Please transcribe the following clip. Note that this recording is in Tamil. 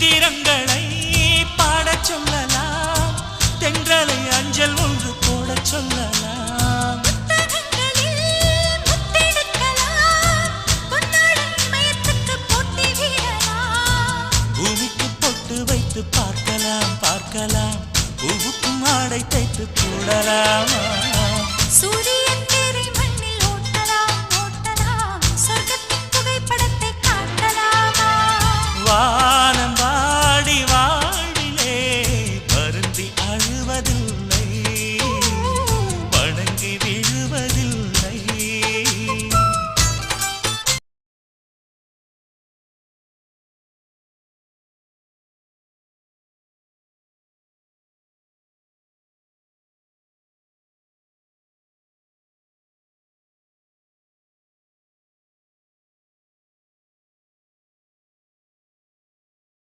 மந்திரங்களை பாடச் சொல்லலாம், தென்றலை அஞ்சல் ஒன்று போடச் சொல்லலாம். பூமிக்கு பொட்டு வைத்து பார்க்கலாம் பார்க்கலாம், பூவுக்கும் ஆடை தைத்து போடலாமா? சூரியன் தேரை மண்ணில் ஓட்டலாம் ஓட்டலாம், சொர்க்கத்தின் புகைப்படத்தை காட்டலாமா? வா